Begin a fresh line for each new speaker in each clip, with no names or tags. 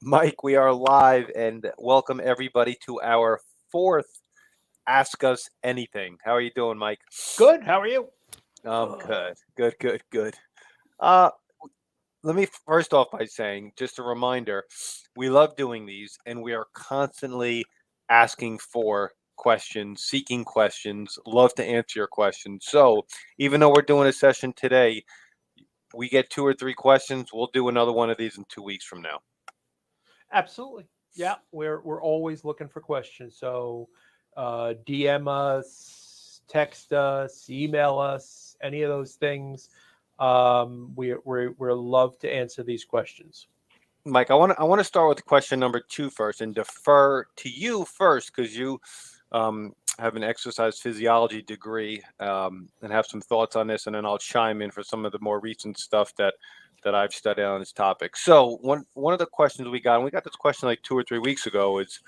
Mike, we are live and welcome everybody to our fourth Ask Us Anything. How are you doing, Mike?
Good. How are you?
Good, good, good, good. Uh, Let me first off by saying, just a reminder, we love doing these and we are constantly asking for questions, seeking questions, love to answer your questions. So even though we're doing a session today, we get two or three questions, we'll do another one of these in 2 weeks from now.
Absolutely. Yeah, we're always looking for questions. So DM us, text us, email us, any of those things. We're love to answer these questions.
Mike, I want to start with question number two first and defer to you first because you have an exercise physiology degree and have some thoughts on this, and then I'll chime in for some of the more recent stuff that I've studied on this topic. So one of the questions we got, and we got this question like 2 or 3 weeks ago, is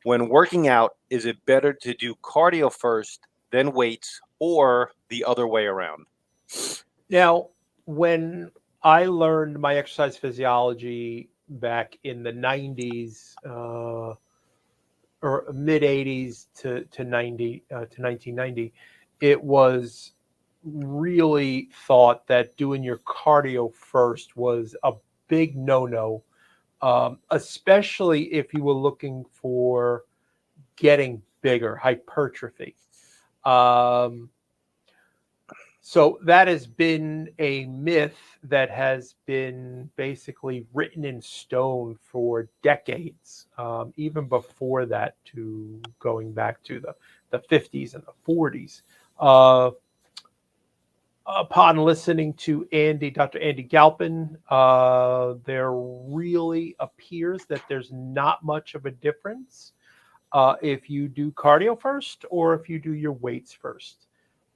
when working out, is it better to do cardio first, then weights, or the other way around?
Now, when I learned my exercise physiology back in the 90s, or mid 80s to 1990, it was really thought that doing your cardio first was a big no-no, especially if you were looking for getting bigger, hypertrophy. Um, so that has been a myth that has been basically written in stone for decades, even before that, to going back to the 50s and the 40s. Uh, upon listening to Dr. Andy Galpin, there really appears that there's not much of a difference if you do cardio first or if you do your weights first.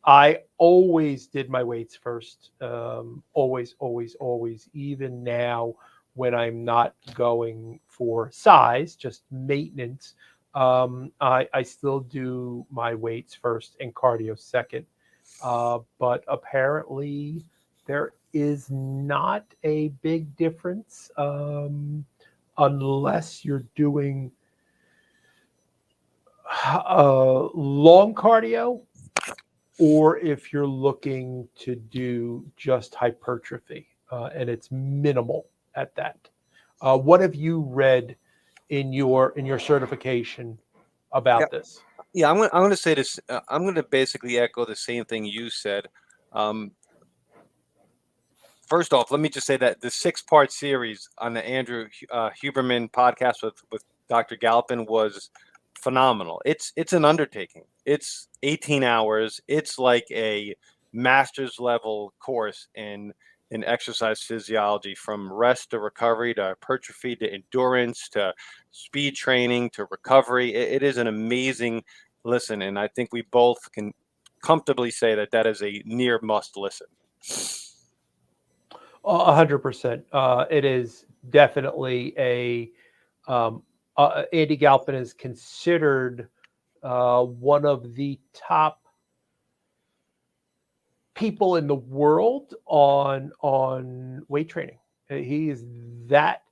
I always did my weights first. Always, always, always. Even now, when I'm not going for size, just maintenance, I still do my weights first and cardio second. But apparently, there is not a big difference, unless you're doing long cardio, or if you're looking to do just hypertrophy, and it's minimal at that. What have you read in your certification
Yeah,
about this?
yeah. I'm gonna say this. I'm gonna basically echo the same thing you said. Um, First off, let me just say that the six-part series on the Andrew Huberman podcast with Dr. Galpin was phenomenal. It's an undertaking. It's 18 hours. It's like a master's level course in exercise physiology, from rest to recovery to hypertrophy to endurance to speed training to recovery. It is an amazing listen, and I think we both can comfortably say that that is a near must listen.
100%. It is definitely a. Andy Galpin is considered one of the top people in the world on weight training. He is that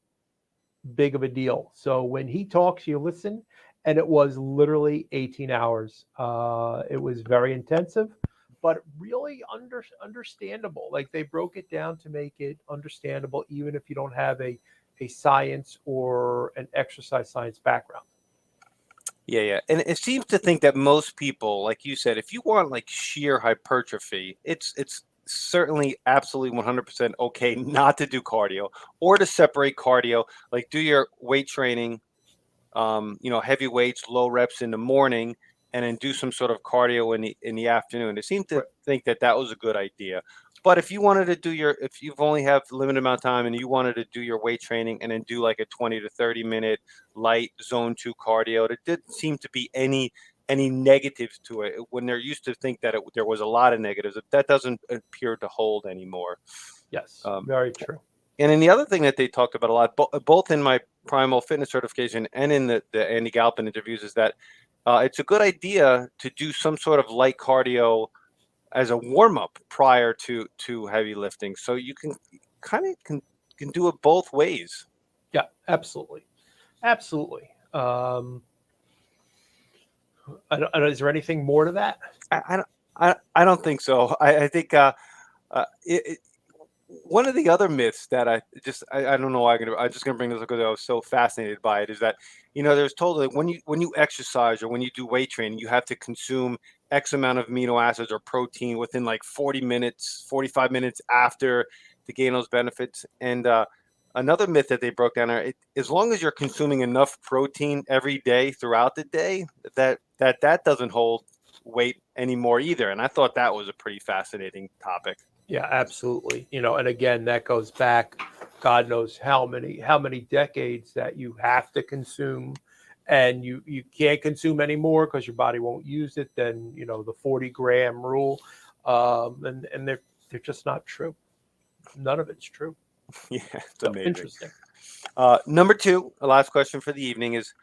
big of a deal. So when he talks, you listen, and it was literally 18 hours. It was very intensive, but really understandable. Like, they broke it down to make it understandable, even if you don't have a science or an exercise science background.
Yeah, yeah. And it seems to think that most people, like you said, if you want like sheer hypertrophy, it's certainly absolutely 100% okay not to do cardio or to separate cardio, like do your weight training, heavy weights, low reps in the morning, and then do some sort of cardio in the afternoon. They seem to
Right.
think that that was a good idea. But if you wanted to do if you've only have limited amount of time and you wanted to do your weight training and then do like a 20 to 30 minute light zone two cardio, there didn't seem to be any negatives to it when there used to think that there was a lot of negatives. That doesn't appear to hold anymore.
Yes,
Um,
very true.
and then the other thing that they talked about a lot, both in my primal fitness certification and in the Andy Galpin interviews, is that it's a good idea to do some sort of light cardio as a warm up prior to heavy lifting, so you can kind of can do it both ways.
Yeah, absolutely. Absolutely. Is there anything more to that?
I don't think so. I think it, one of the other myths that I don't know why I'm just gonna bring this up because I was so fascinated by it is that there's totally when you exercise or when you do weight training you have to consume X amount of amino acids or protein within like 40 minutes 45 minutes after to gain those benefits. And another myth that they broke down are as long as you're consuming enough protein every day throughout the day that doesn't hold weight anymore either. And I thought that was a pretty fascinating topic.
Yeah, absolutely. And again, that goes back, God knows how many decades that you have to consume, and you can't consume anymore because your body won't use it. Then the 40-gram rule, and they're just not true. None of it's true.
Yeah, it's
So
amazing.
interesting.
Number two, the last question for the evening is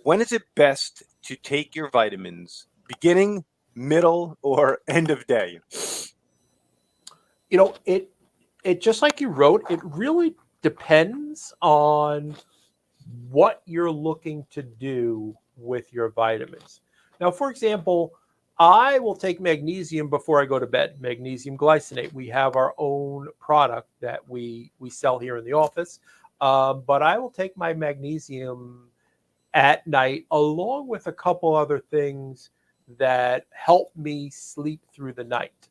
when is it best to take your vitamins? Beginning, middle, or end of day?
It just like you wrote, it really depends on what you're looking to do with your vitamins. Now, for example, I will take magnesium before I go to bed. Magnesium glycinate. We have our own product that we sell here in the office, but I will take my magnesium at night along with a couple other things that help me sleep through the night.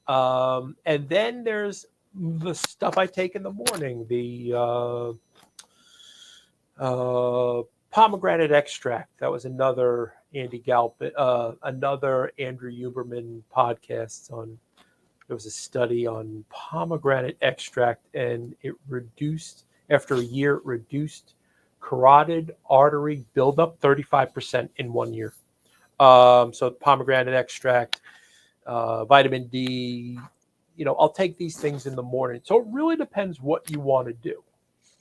And then there's the stuff I take in the morning, the pomegranate extract. That was another Andy Galpin, another Andrew Huberman podcast on. There was a study on pomegranate extract, and it reduced after a year. It reduced carotid artery buildup 35% in 1 year. So pomegranate extract, vitamin D. I'll take these things in the morning. So it really depends what you want to do.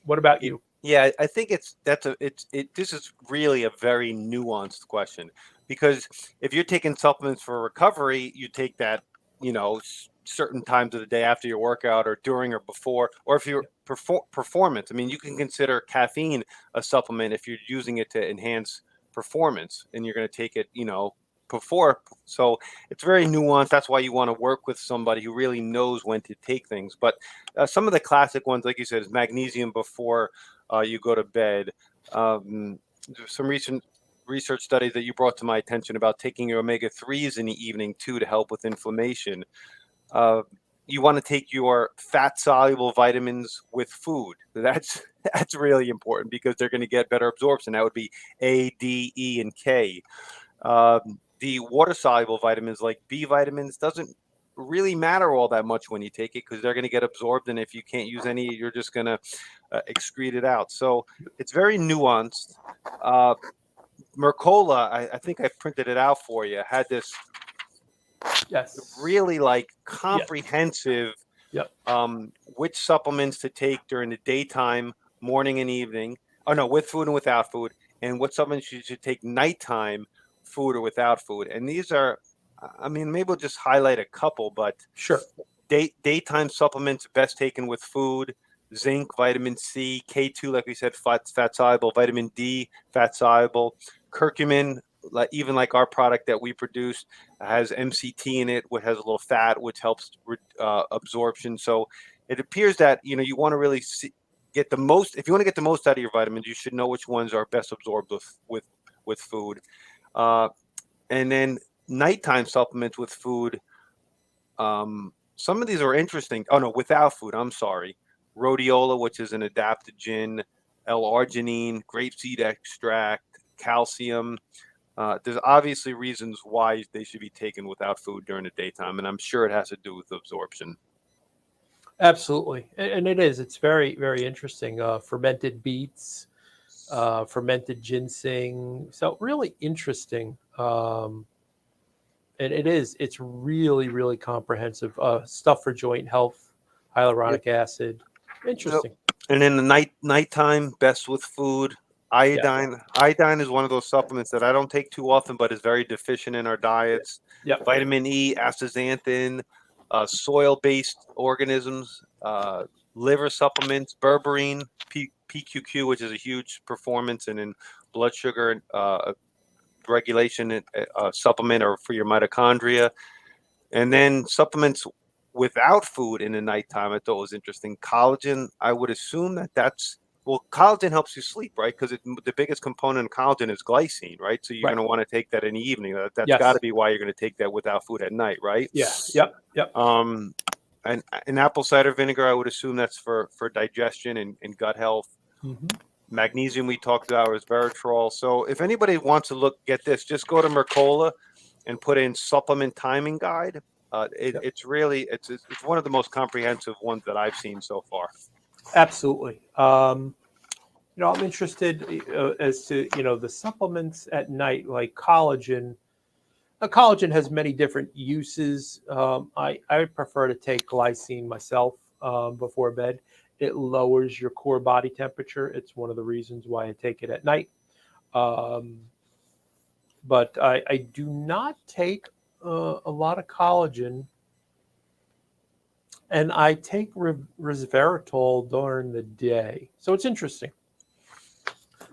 What about you?
Yeah, I think this is really a very nuanced question because if you're taking supplements for recovery, you take that, certain times of the day after your workout or during or before, or if you're performance. I mean, you can consider caffeine a supplement if you're using it to enhance performance and you're going to take it, before. So it's very nuanced. That's why you want to work with somebody who really knows when to take things. But some of the classic ones, like you said, is magnesium before you go to bed. Some recent research studies that you brought to my attention about taking your omega-3s in the evening too to help with inflammation. You want to take your fat-soluble vitamins with food. That's really important because they're going to get better absorption. That would be A, D, E, and K. The water-soluble vitamins like B vitamins doesn't really matter all that much when you take it because they're going to get absorbed, and if you can't use any, you're just going to excrete it out. So it's very nuanced. Mercola, I think I printed it out for you, had this really like comprehensive
Yep.
Which supplements to take during the daytime, morning and evening. Oh no, with food and without food, and what supplements you should take nighttime, food or without food. And these are, I mean, maybe we'll just highlight a couple, but
Sure.
Daytime supplements best taken with food: zinc, vitamin C, K2, like we said, fat soluble, vitamin D, fat soluble, curcumin, even like our product that we produce has MCT in it, which has a little fat, which helps absorption. So it appears that you want to really get the most. If you want to get the most out of your vitamins, you should know which ones are best absorbed with food. And then nighttime supplements with food. Some of these are interesting. Oh no, without food. I'm sorry. Rhodiola, which is an adaptogen, L-arginine, grapeseed extract, calcium. There's obviously reasons why they should be taken without food during the daytime, and I'm sure it has to do with absorption.
Absolutely, and it is. It's very, very interesting. Fermented beets, fermented ginseng. So really interesting. And it is. It's really, really comprehensive stuff for joint health, hyaluronic acid. Interesting.
And then the nighttime, best with food. Iodine. Yeah. Iodine is one of those supplements that I don't take too often, but is very deficient in our diets.
Yeah.
Vitamin E, astaxanthin, soil-based organisms, liver supplements, berberine, PQQ, which is a huge performance and in blood sugar regulation supplement or for your mitochondria. And then supplements without food in the nighttime, I thought was interesting. Collagen, I would assume that's collagen helps you sleep, right? Because the biggest component of collagen is glycine, right? So you're
Right.
going to want to take that in the evening. That's
Yes.
got to be why you're going to take that without food at night, right?
Yeah. Yep. Yep.
And apple cider vinegar, I would assume that's for digestion and gut health.
Mhm.
Magnesium we talked about was Veritrol. So if anybody wants to get this, just go to Mercola and put in supplement timing guide. It's really it's one of the most comprehensive ones that I've seen so far.
Absolutely. I'm interested as to the supplements at night, like collagen. Collagen has many different uses. I prefer to take glycine myself before bed. It lowers your core body temperature. It's one of the reasons why I take it at night. But I do not take a lot of collagen, and I take resveratrol during the day. So it's interesting.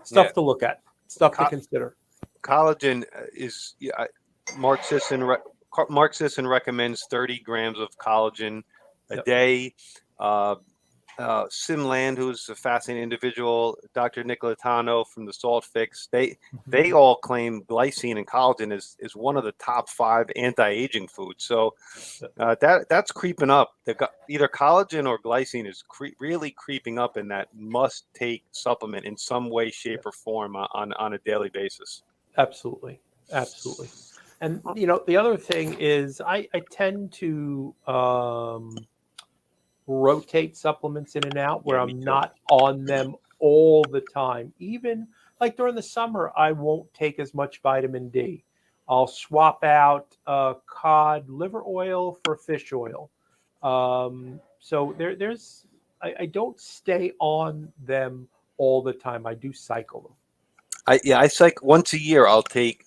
Stuff to look at, stuff to consider.
Collagen is Mark Sisson recommends 30 grams of collagen a day. Sim Land, who's a fascinating individual, Dr. Nicoletano from the Salt Fix, they all claim glycine and collagen is one of the top 5 anti-aging foods. So that's creeping up. Either collagen or glycine is really creeping up in that must-take supplement in some way, shape, or form on a daily basis.
Absolutely. And the other thing is I tend to rotate supplements in and out where I'm not on them all the time. Even like during the summer, I won't take as much vitamin D. I'll swap out cod liver oil for fish oil. So I don't stay on them all the time. I do cycle them.
I cycle once a year. I'll take.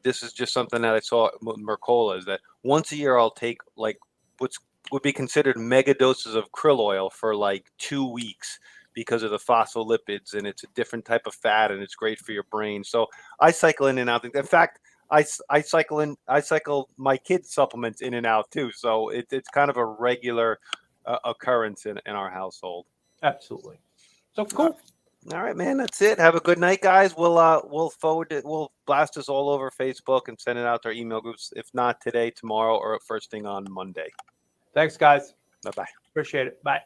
This is just something that I saw with Mercola, is that once a year I'll take like what's would be considered mega doses of krill oil for like 2 weeks because of the phospholipids, and it's a different type of fat and it's great for your brain. So I cycle in and out. In fact, I cycle my kids' supplements in and out too. So it's kind of a regular occurrence in our household.
Absolutely. So cool.
All right, man. That's it. Have a good night, guys. We'll forward it. We'll blast this all over Facebook and send it out to our email groups. If not today, tomorrow, or first thing on Monday.
Thanks, guys.
Bye-bye.
Appreciate it. Bye.